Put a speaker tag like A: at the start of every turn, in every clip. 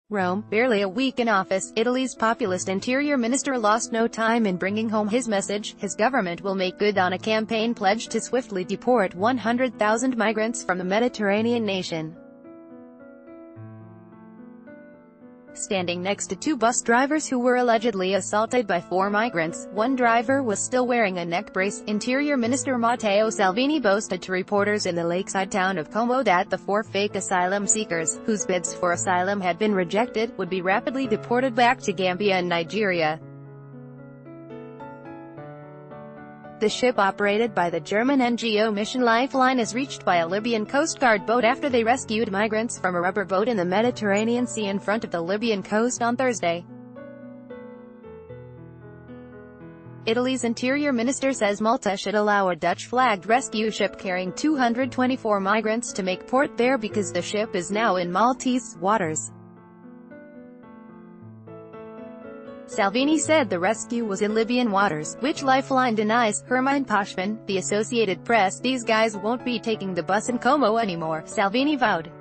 A: Rome, barely a week in office, Italy's populist interior minister lost no time in bringing home his message. His government will make good on a campaign pledge to swiftly deport 100,000 migrants from the Mediterranean nation. Standing next to two bus drivers who were allegedly assaulted by four migrants, one driver was still wearing a neck brace. Interior Minister Matteo Salvini boasted to reporters in the lakeside town of Como that the four fake asylum seekers, whose bids for asylum had been rejected, would be rapidly deported back to Gambia and Nigeria. The ship, operated by the German NGO Mission Lifeline, is reached by a Libyan Coast Guard boat after they rescued migrants from a rubber boat in the Mediterranean Sea in front of the Libyan coast on Thursday. Italy's interior minister says Malta should allow a Dutch-flagged rescue ship carrying 224 migrants to make port there because the ship is now in Maltese waters. Salvini said the rescue was in Libyan waters, which Lifeline denies. Hermine Pashman, The Associated Press: "These guys won't be taking the bus in Como anymore," Salvini vowed.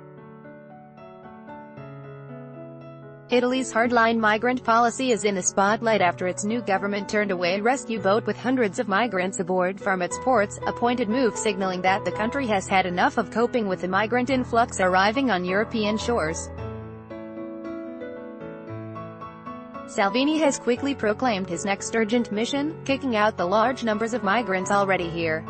A: Italy's hardline migrant policy is in the spotlight after its new government turned away a rescue boat with hundreds of migrants aboard from its ports, a pointed move signaling that the country has had enough of coping with the migrant influx arriving on European shores. Salvini has quickly proclaimed his next urgent mission, kicking out the large numbers of migrants already here.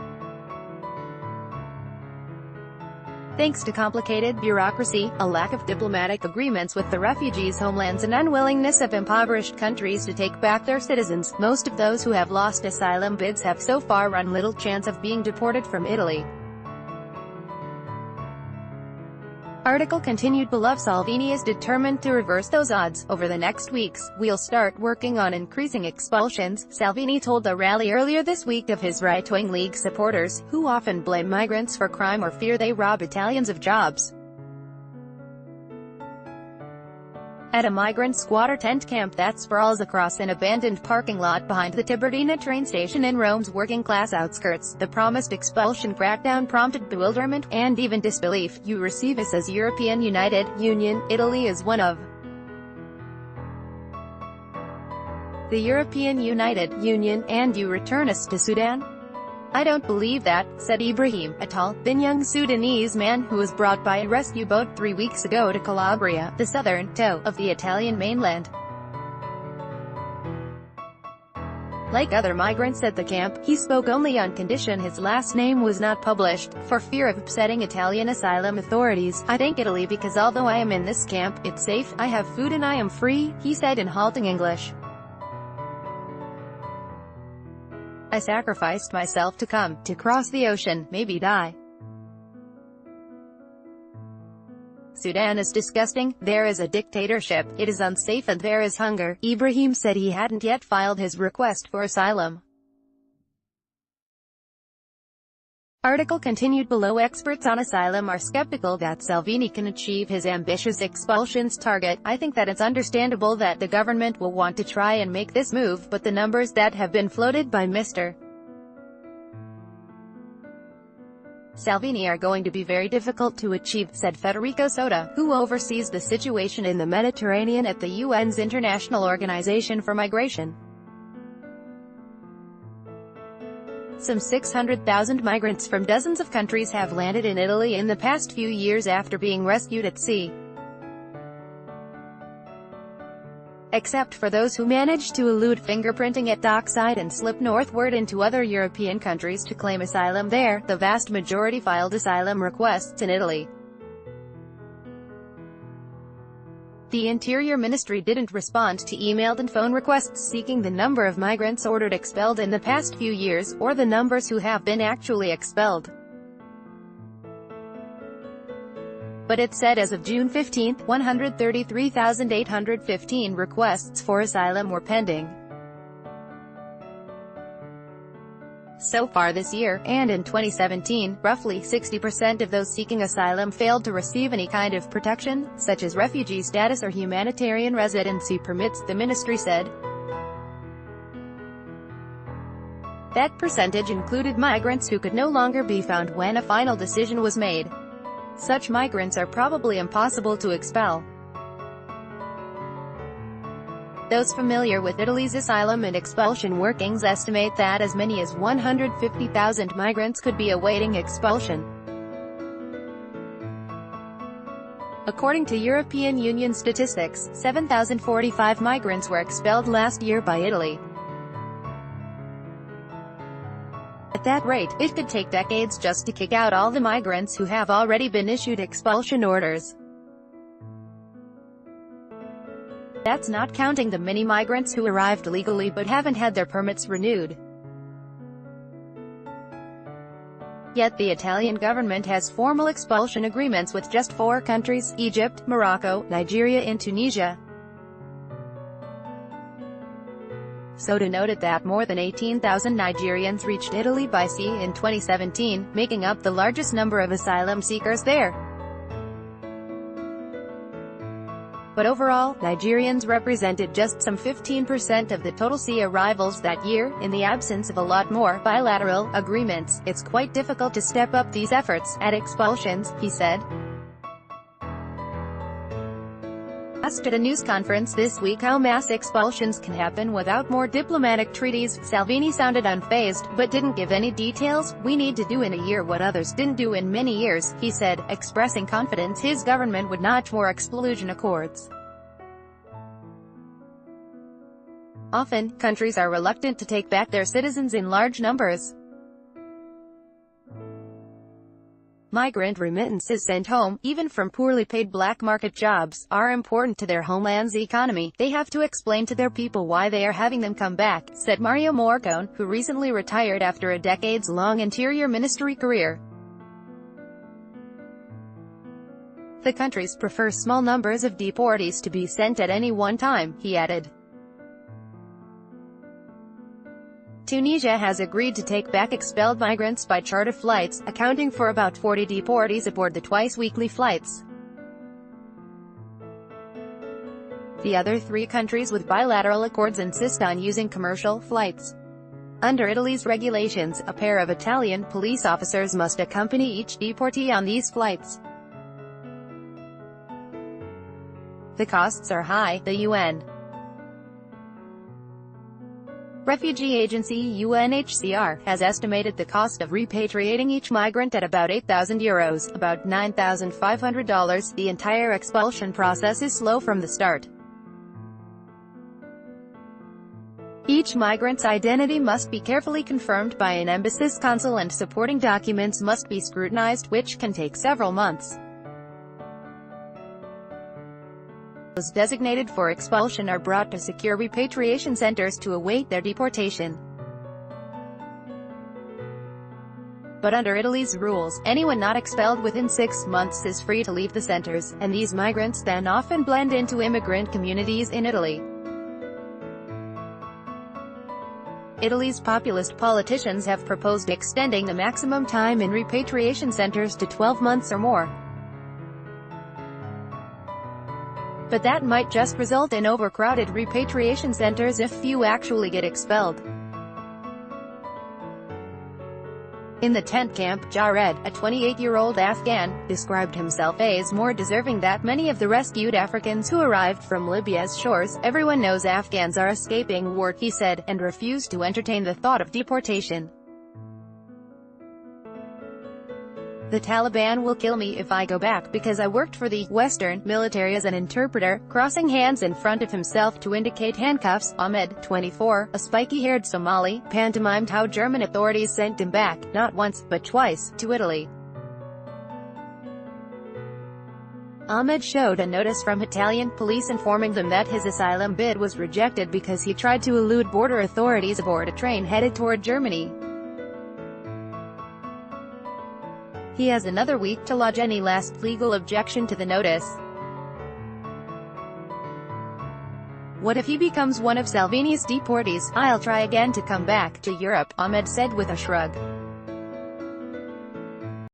A: Thanks to complicated bureaucracy, a lack of diplomatic agreements with the refugees' homelands, and unwillingness of impoverished countries to take back their citizens, most of those who have lost asylum bids have so far run little chance of being deported from Italy. Article continued below. Salvini is determined to reverse those odds. Over the next weeks, we'll start working on increasing expulsions, Salvini told a rally earlier this week of his right-wing League supporters, who often blame migrants for crime or fear they rob Italians of jobs. At a migrant squatter tent camp that sprawls across an abandoned parking lot behind the Tiburtina train station in Rome's working-class outskirts, the promised expulsion crackdown prompted bewilderment, and even disbelief. "You receive us as European United Union. Italy is one of the European United Union, and you return us to Sudan? I don't believe that," said Ibrahim, a tall, thin young Sudanese man who was brought by a rescue boat 3 weeks ago to Calabria, the southern toe of the Italian mainland. Like other migrants at the camp, he spoke only on condition his last name was not published, for fear of upsetting Italian asylum authorities. "I thank Italy because although I am in this camp, it's safe, I have food and I am free," he said in halting English. "I sacrificed myself to cross the ocean, maybe die. Sudan is disgusting, there is a dictatorship, it is unsafe and there is hunger." Ibrahim said he hadn't yet filed his request for asylum. Article continued below. Experts on asylum are skeptical that Salvini can achieve his ambitious expulsions target. "I think that it's understandable that the government will want to try and make this move, but the numbers that have been floated by Mr. Salvini are going to be very difficult to achieve," said Federico Soda, who oversees the situation in the Mediterranean at the UN's International Organization for Migration. Some 600,000 migrants from dozens of countries have landed in Italy in the past few years after being rescued at sea. Except for those who managed to elude fingerprinting at dockside and slip northward into other European countries to claim asylum there, the vast majority filed asylum requests in Italy. The Interior Ministry didn't respond to emailed and phone requests seeking the number of migrants ordered expelled in the past few years, or the numbers who have been actually expelled. But it said as of June 15, 133,815 requests for asylum were pending. So far this year, and in 2017, roughly 60% of those seeking asylum failed to receive any kind of protection, such as refugee status or humanitarian residency permits, the ministry said. That percentage included migrants who could no longer be found when a final decision was made. Such migrants are probably impossible to expel. Those familiar with Italy's asylum and expulsion workings estimate that as many as 150,000 migrants could be awaiting expulsion. According to European Union statistics, 7,045 migrants were expelled last year by Italy. At that rate, it could take decades just to kick out all the migrants who have already been issued expulsion orders. That's not counting the many migrants who arrived legally but haven't had their permits renewed. Yet the Italian government has formal expulsion agreements with just 4 countries: Egypt, Morocco, Nigeria and Tunisia. So to note it that more than 18,000 Nigerians reached Italy by sea in 2017, making up the largest number of asylum seekers there. But overall, Nigerians represented just some 15% of the total sea arrivals that year. In the absence of a lot more bilateral agreements, it's quite difficult to step up these efforts at expulsions, he said. Asked at a news conference this week how mass expulsions can happen without more diplomatic treaties, Salvini sounded unfazed, but didn't give any details. "We need to do in a year what others didn't do in many years," he said, expressing confidence his government would notch more expulsion accords. Often, countries are reluctant to take back their citizens in large numbers. Migrant remittances sent home, even from poorly paid black market jobs, are important to their homeland's economy. They have to explain to their people why they are having them come back, said Mario Morcone, who recently retired after a decades-long interior ministry career. The countries prefer small numbers of deportees to be sent at any one time, he added. Tunisia has agreed to take back expelled migrants by charter flights, accounting for about 40 deportees aboard the twice-weekly flights. The other 3 countries with bilateral accords insist on using commercial flights. Under Italy's regulations, a pair of Italian police officers must accompany each deportee on these flights. The costs are high, the UN refugee agency UNHCR has estimated the cost of repatriating each migrant at about €8,000, about $9,500. The entire expulsion process is slow from the start. Each migrant's identity must be carefully confirmed by an embassy's consul and supporting documents must be scrutinized, which can take several months. Those designated for expulsion are brought to secure repatriation centers to await their deportation. But under Italy's rules, anyone not expelled within 6 months is free to leave the centers, and these migrants then often blend into immigrant communities in Italy. Italy's populist politicians have proposed extending the maximum time in repatriation centers to 12 months or more. But that might just result in overcrowded repatriation centers if few actually get expelled. In the tent camp, Jared, a 28-year-old Afghan, described himself as more deserving than many of the rescued Africans who arrived from Libya's shores. "Everyone knows Afghans are escaping war," he said, and refused to entertain the thought of deportation. "The Taliban will kill me if I go back because I worked for the Western military as an interpreter," crossing hands in front of himself to indicate handcuffs. Ahmed, 24, a spiky-haired Somali, pantomimed how German authorities sent him back, not once, but twice, to Italy. Ahmed showed a notice from Italian police informing them that his asylum bid was rejected because he tried to elude border authorities aboard a train headed toward Germany. He has another week to lodge any last legal objection to the notice. "What if he becomes one of Salvini's deportees? I'll try again to come back to Europe," Ahmed said with a shrug.